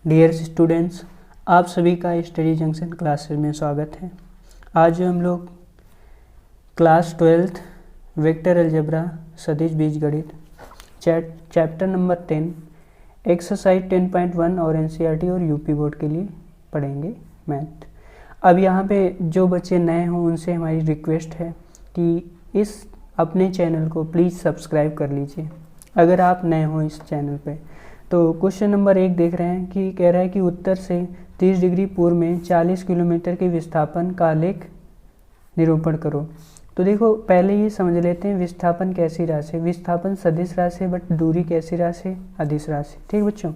Dear students, आप सभी का स्टडी जंक्शन क्लासेस में स्वागत है। आज हम लोग क्लास 12th वेक्टर अलजेब्रा सदिश बीजगणित चैप्टर नंबर 10 एक्सरसाइज 10.1 और एनसीईआरटी और यूपी बोर्ड के लिए पढ़ेंगे मैथ। अब यहाँ पे जो बच्चे नए हों उनसे हमारी रिक्वेस्ट है कि इस अपने चैनल को प्लीज़ सब्सक्राइब कर लीजिए अगर आप नए हों इस चैनल पे। तो क्वेश्चन नंबर 1 देख रहे हैं कि कह रहा है कि उत्तर से 30 डिग्री पूर्व में 40 किलोमीटर के विस्थापन का आलेख निरूपण करो। तो देखो पहले ये समझ लेते हैं विस्थापन कैसी राशि। विस्थापन सदिश राशि बट दूरी कैसी राशि, अदिश राशि। ठीक बच्चों,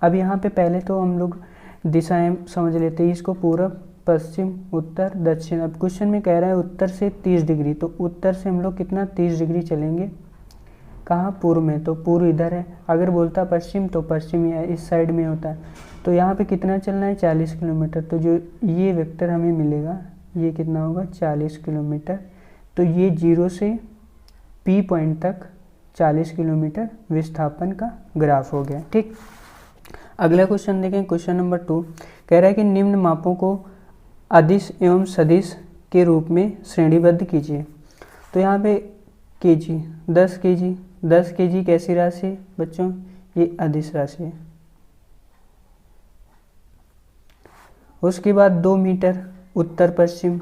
अब यहाँ पे पहले तो हम लोग दिशाएं समझ लेते हैं, इसको पूर्व, पश्चिम, उत्तर, दक्षिण। अब क्वेश्चन में कह रहा है उत्तर से 30 डिग्री, तो उत्तर से हम लोग कितना 30 डिग्री चलेंगे, कहाँ, पूर्व में, तो पूर्व इधर है। अगर बोलता पश्चिम तो पश्चिम इस साइड में होता है। तो यहाँ पे कितना चलना है, 40 किलोमीटर। तो जो ये वेक्टर हमें मिलेगा ये कितना होगा, 40 किलोमीटर। तो ये 0 से P पॉइंट तक 40 किलोमीटर विस्थापन का ग्राफ हो गया। ठीक, अगला क्वेश्चन देखें, क्वेश्चन नंबर 2 कह रहा है कि निम्न मापों को अदिश एवं सदिश के रूप में श्रेणीबद्ध कीजिए। तो यहाँ पे केजी, 10 केजी, 10 केजी कैसी राशि है बच्चों, ये अदिश राशि है। उसके बाद 2 मीटर उत्तर पश्चिम,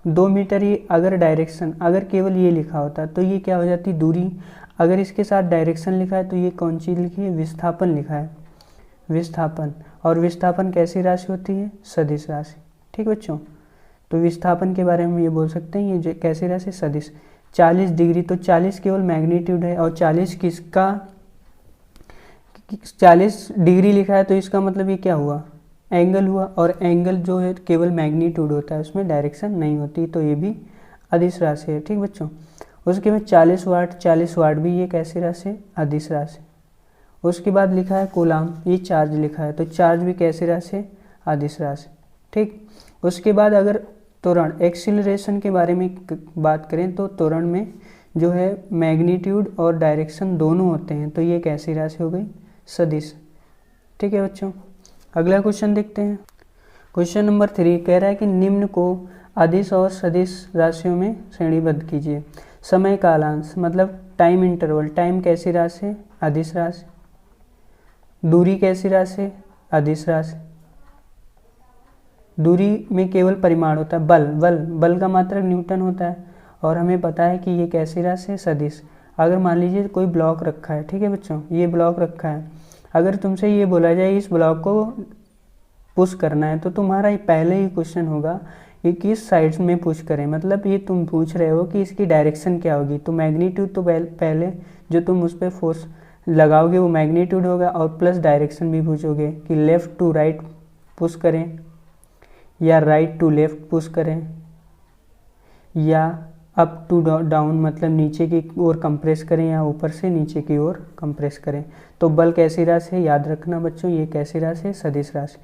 2 मीटर ये अगर डायरेक्शन, अगर केवल ये लिखा होता तो ये क्या हो जाती, दूरी। अगर इसके साथ डायरेक्शन लिखा है तो ये कौन चीज़ लिखी है, विस्थापन लिखा है, विस्थापन। और विस्थापन कैसी राशि होती है, सदिश राशि। ठीक बच्चों, तो विस्थापन के बारे में ये बोल सकते हैं, ये कैसी राशि, सदिश। 40 डिग्री, तो 40 केवल मैग्नीट्यूड है और 40 किसका, 40 डिग्री लिखा है तो इसका मतलब ये क्या हुआ, एंगल हुआ। और एंगल जो है केवल मैग्नीट्यूड होता है, उसमें डायरेक्शन नहीं होती, तो ये भी अदिश राशि है। ठीक बच्चों, उसके बाद 40 वाट, 40 वाट भी ये कैसी राशि है, अदिश राशि। उसके बाद लिखा है कूलाम, ये चार्ज लिखा है, तो चार्ज भी कैसी राशि है, अदिश राशि। ठीक, उसके बाद अगर त्वरण, एक्सीलरेशन के बारे में बात करें तो त्वरण में जो है मैग्नीट्यूड और डायरेक्शन दोनों होते हैं, तो ये कैसी राशि हो गई, सदिश। ठीक है बच्चों, अगला क्वेश्चन देखते हैं। क्वेश्चन नंबर 3 कह रहा है कि निम्न को अदिश और सदिश राशियों में श्रेणीबद्ध कीजिए। समय कालांश मतलब टाइम इंटरवल, टाइम कैसी राशि है, अदिश राशि। दूरी कैसी राशि है, अदिश राशि। दूरी में केवल परिमाण होता है, बल का मात्रक न्यूटन होता है, और हमें पता है कि ये कैसी राशि है, सदिश। अगर मान लीजिए कोई ब्लॉक रखा है, ठीक है बच्चों, ये ब्लॉक रखा है, अगर तुमसे ये बोला जाए इस ब्लॉक को पुश करना है तो तुम्हारा ये पहले ही क्वेश्चन होगा ये किस साइड में पुश करें, मतलब ये तुम पूछ रहे हो कि इसकी डायरेक्शन क्या होगी। तो मैग्नीट्यूड तो पहले जो तुम उस पर फोर्स लगाओगे वो मैग्नीट्यूड होगा, और प्लस डायरेक्शन भी पूछोगे कि लेफ़्ट टू राइट पुश करें या राइट टू लेफ्ट पुश करें, या अप टू डाउन मतलब नीचे की ओर कंप्रेस करें, या ऊपर से नीचे की ओर कंप्रेस करें। तो बल कैसी राशि है, याद रखना बच्चों, ये कैसी राशि है, सदिश राशि।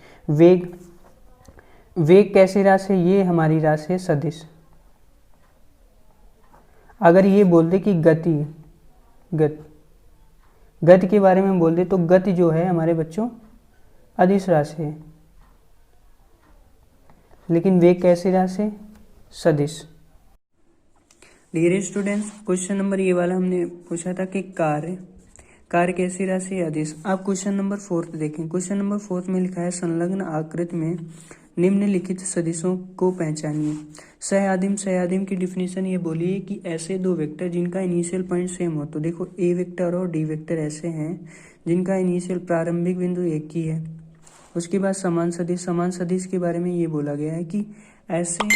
वेग कैसी राशि है, ये हमारी राशि है, सदिश। अगर ये बोल दे कि गति के बारे में बोल दे तो गति जो है हमारे बच्चों अदिश राशि है, लेकिन वेग कैसी राशि है, सदिश। डियर स्टूडेंट्स, क्वेश्चन नंबर ये वाला हमने पूछा था कि कार कैसी राशि है, अदिश। अब क्वेश्चन नंबर 4 देखें। क्वेश्चन नंबर 4 में लिखा है संलग्न आकृति में निम्नलिखित सदिशों को पहचानिए। सह आदिम की डिफिनीशन ये बोलिए कि ऐसे दो वेक्टर जिनका इनिशियल पॉइंट सेम हो। तो देखो ए वेक्टर और डी वेक्टर ऐसे हैं जिनका इनिशियल प्रारंभिक बिंदु एक ही है। उसके बाद समान सदिश के बारे में ये बोला गया है कि ऐसे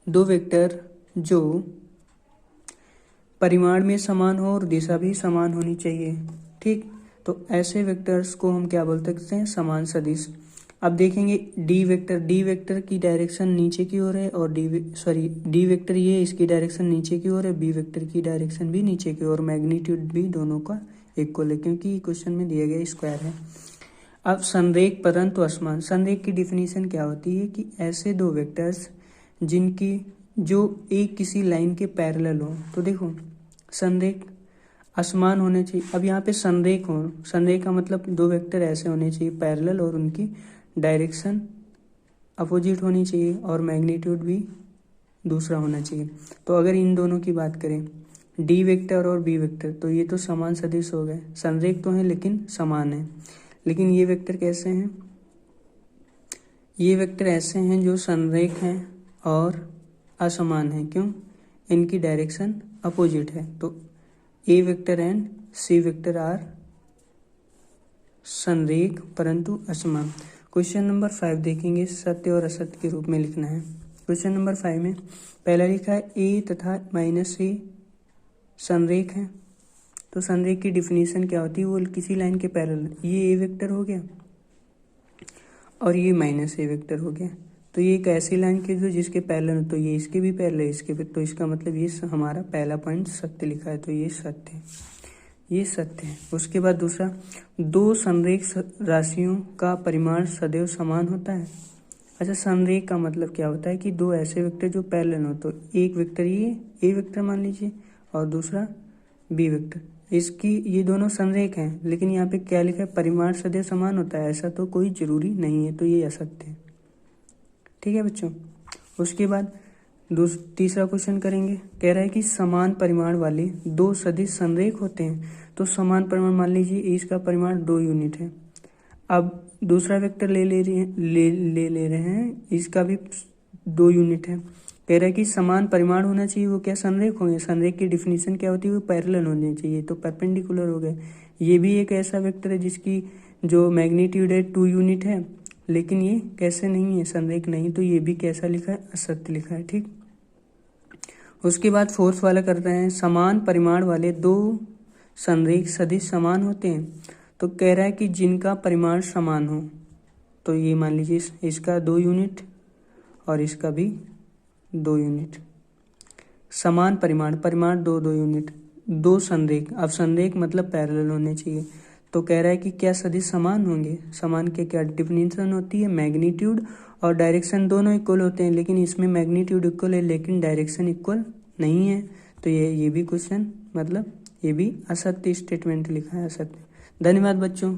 दो वेक्टर जो परिमाण में समान हो और दिशा भी समान होनी चाहिए। ठीक, तो ऐसे वेक्टर्स को हम क्या बोल सकते हैं, समान सदिश। अब देखेंगे डी वेक्टर की डायरेक्शन नीचे की ओर है, और डी वेक्टर ये इसकी डायरेक्शन नीचे की ओर है, बी वेक्टर की डायरेक्शन भी नीचे की ओर, मैग्नीट्यूड भी दोनों का इक्वल है क्योंकि क्वेश्चन में दिया गया स्क्वायर है। अब संरेख परंतु असमान, संरेख की डिफिनीशन क्या होती है कि ऐसे दो वेक्टर्स जिनकी जो एक किसी लाइन के पैरेलल हो। तो देखो संरेख असमान होने चाहिए। अब यहाँ पे संरेख हो, संरेख का मतलब दो वेक्टर ऐसे होने चाहिए पैरेलल और उनकी डायरेक्शन अपोजिट होनी चाहिए और मैग्नीट्यूड भी दूसरा होना चाहिए। तो अगर इन दोनों की बात करें डी वेक्टर और बी वेक्टर, तो ये तो समान सदिश हो गए, संरेख तो हैं लेकिन समान है। लेकिन ये वेक्टर कैसे हैं? ये वेक्टर ऐसे हैं जो संरेख हैं और असमान हैं। क्यों? इनकी डायरेक्शन अपोजिट है। तो A vector and C vector are संरेख परंतु असमान। क्वेश्चन नंबर 5 देखेंगे, सत्य और असत्य के रूप में लिखना है। क्वेश्चन नंबर 5 में पहला लिखा है ए तथा माइनस ए संरेख है। तो संरेख की डिफिनीशन क्या होती है? वो किसी लाइन के पैरेलल, ये ए वेक्टर हो गया और ये माइनस ए वेक्टर हो गया। तो ये एक ऐसी लाइन के जो जिसके पैरेलल, तो ये इसके भी पैरेलल है, इसके भी, तो इसका मतलब ये हमारा पहला पॉइंट सत्य लिखा है, तो ये सत्य है, ये सत्य है। उसके बाद दूसरा, दो संरेख राशियों का परिमाण सदैव समान होता है। अच्छा, संरेख का मतलब क्या होता है कि दो ऐसे वेक्टर जो पैरेलल हो, तो एक वेक्टर ये ए वेक्टर मान लीजिए और दूसरा बी वेक्टर, इसकी ये दोनों संरेख हैं, लेकिन यहाँ पे क्या लिखा है? परिमाण सदैव समान होता है। ऐसा तो कोई जरूरी नहीं है, तो ये असत्य है। ठीक है बच्चों। उसके बाद तीसरा क्वेश्चन करेंगे। कह रहा है कि समान परिमाण वाले दो सदिश संरेख होते हैं। तो समान परिमाण मान लीजिए इसका परिमाण 2 यूनिट है। अब दूसरा वेक्टर ले रहे हैं, इसका भी 2 यूनिट है। कह रहा है कि समान परिमाण होना चाहिए, वो क्या? संरेख होंगे। संरेख की डिफिनीशन क्या होती है? वो पैरेलल होने चाहिए, तो परपेंडिकुलर हो गए। ये भी एक ऐसा वेक्टर है जिसकी जो मैग्नीट्यूड है 2 यूनिट है, लेकिन ये कैसे नहीं है? संरेख नहीं, तो ये भी कैसा लिखा है? असत्य लिखा है। ठीक। उसके बाद फोर्थ वाला कर रहे हैं, समान परिमाण वाले दो संरेख सदिश समान होते हैं। तो कह रहा है कि जिनका परिमाण समान हो, तो ये मान लीजिए इसका 2 यूनिट और इसका भी 2 यूनिट। समान परिमाण, परिमाण 2 यूनिट, दो संरेख। अब संरेख मतलब पैरेलल होने चाहिए। तो कह रहा है कि क्या सदिश समान होंगे? समान के क्या डिफिनीशन होती है? मैग्नीट्यूड और डायरेक्शन दोनों इक्वल होते हैं, लेकिन इसमें मैग्नीट्यूड इक्वल है लेकिन डायरेक्शन इक्वल नहीं है। तो ये भी क्वेश्चन मतलब ये भी असत्य स्टेटमेंट लिखा है, असत्य। धन्यवाद बच्चों।